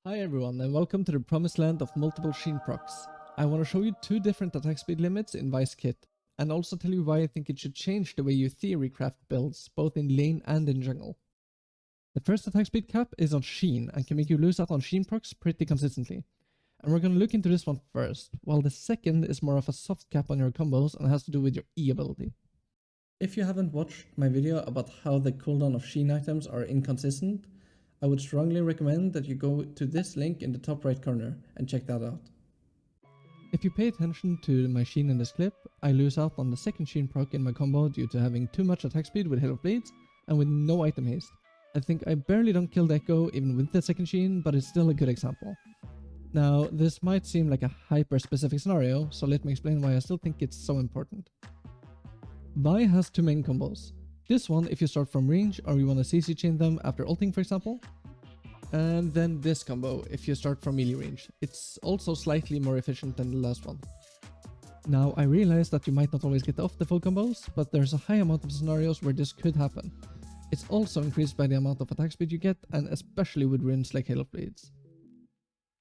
Hi everyone and welcome to the promised land of multiple Sheen procs. I want to show you two different attack speed limits in Vi's kit, and also tell you why I think it should change the way you theory craft builds, both in lane and in jungle. The first attack speed cap is on Sheen and can make you lose out on Sheen procs pretty consistently. And we're going to look into this one first, while the second is more of a soft cap on your combos and has to do with your E ability. If you haven't watched my video about how the cooldown of Sheen items are inconsistent, I would strongly recommend that you go to this link in the top right corner and check that out. If you pay attention to my Sheen in this clip, I lose out on the second Sheen proc in my combo due to having too much attack speed with Hail of Blades and with no item haste. I think I barely don't kill the Echo even with the second Sheen, but it's still a good example. Now, this might seem like a hyper-specific scenario, so let me explain why I still think it's so important. Vi has two main combos. This one if you start from range or you want to CC chain them after ulting, for example. And then this combo if you start from melee range. It's also slightly more efficient than the last one. Now I realize that you might not always get off the full combos, but there's a high amount of scenarios where this could happen. It's also increased by the amount of attack speed you get, and especially with runes like Hail of Blades.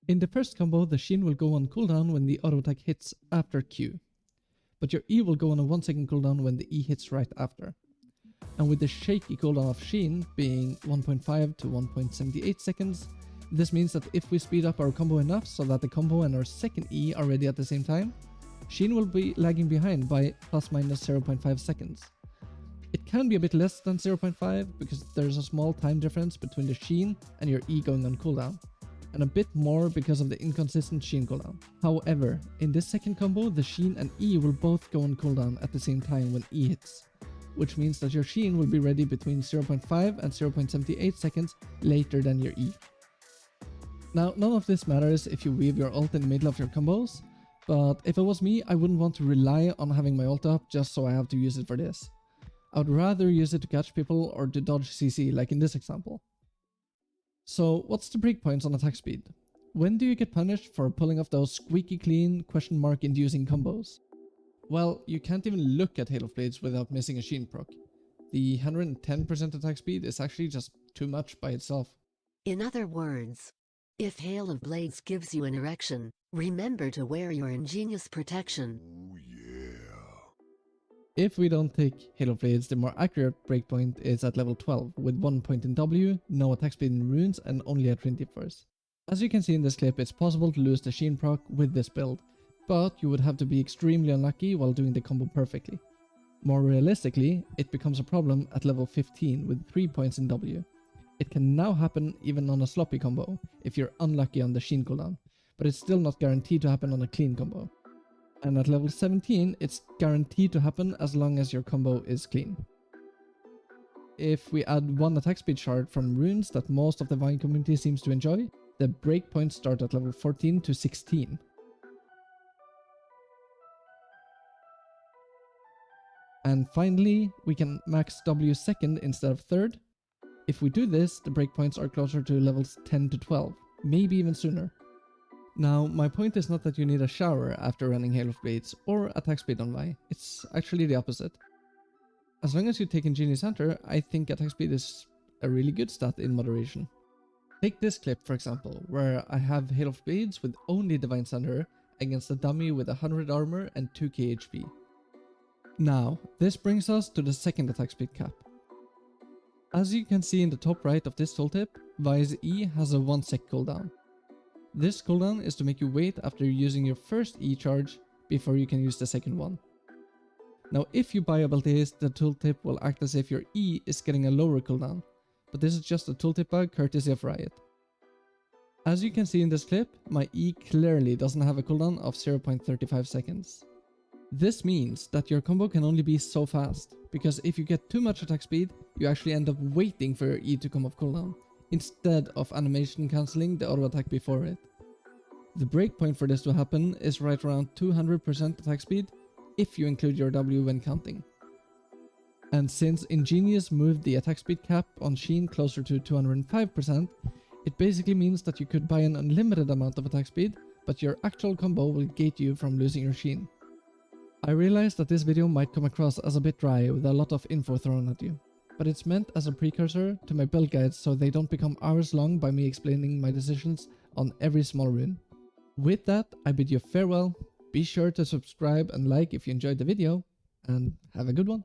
In the first combo, the Sheen will go on cooldown when the auto attack hits after Q, but your E will go on a 1 second cooldown when the E hits right after. And with the shaky cooldown of Sheen being 1.5 to 1.78 seconds, this means that if we speed up our combo enough so that the combo and our second E are ready at the same time, Sheen will be lagging behind by plus minus 0.5 seconds. It can be a bit less than 0.5 because there's a small time difference between the Sheen and your E going on cooldown, and a bit more because of the inconsistent Sheen cooldown. However, in this second combo, the Sheen and E will both go on cooldown at the same time when E hits, which means that your Sheen will be ready between 0.5 and 0.78 seconds later than your E. Now, none of this matters if you weave your ult in the middle of your combos, but if it was me, I wouldn't want to rely on having my ult up just so I have to use it for this. I would rather use it to catch people or to dodge CC, like in this example. So, what's the breakpoints on attack speed? When do you get punished for pulling off those squeaky clean inducing combos? Well, you can't even look at Hail of Blades without missing a Sheen proc. The 110% attack speed is actually just too much by itself. In other words, if Hail of Blades gives you an erection, remember to wear your Ingenious protection. Oh yeah. If we don't take Hail of Blades, the more accurate breakpoint is at level 12, with 1 point in W, no attack speed in runes, and only at 21st. As you can see in this clip, it's possible to lose the Sheen proc with this build, but you would have to be extremely unlucky while doing the combo perfectly. More realistically, it becomes a problem at level 15 with 3 points in W. It can now happen even on a sloppy combo if you're unlucky on the Sheen cooldown, but it's still not guaranteed to happen on a clean combo. And at level 17, it's guaranteed to happen as long as your combo is clean. If we add one attack speed shard from runes that most of the Vine community seems to enjoy, the breakpoints start at level 14 to 16. And finally, we can max W second instead of third. If we do this, the breakpoints are closer to levels 10 to 12, maybe even sooner. Now, my point is not that you need a shower after running Hail of Blades or attack speed on Vi, it's actually the opposite. As long as you take Ingenious Hunter, I think attack speed is a really good stat in moderation. Take this clip for example, where I have Hail of Blades with only Divine Thunder against a dummy with 100 armor and 2k HP. Now, this brings us to the second attack speed cap. As you can see in the top right of this tooltip, Vi's E has a 1 sec cooldown. This cooldown is to make you wait after using your first E charge before you can use the second one. Now, if you buy ability haste, the tooltip will act as if your E is getting a lower cooldown, but this is just a tooltip bug courtesy of Riot. As you can see in this clip, my E clearly doesn't have a cooldown of 0.35 seconds. This means that your combo can only be so fast, because if you get too much attack speed, you actually end up waiting for your E to come off cooldown, instead of animation cancelling the auto attack before it. The breakpoint for this to happen is right around 200% attack speed, if you include your W when counting. And since Ingenious moved the attack speed cap on Sheen closer to 205%, it basically means that you could buy an unlimited amount of attack speed, but your actual combo will gate you from losing your Sheen. I realize that this video might come across as a bit dry with a lot of info thrown at you, but it's meant as a precursor to my build guides so they don't become hours long by me explaining my decisions on every small rune. With that, I bid you farewell. Be sure to subscribe and like if you enjoyed the video, and have a good one.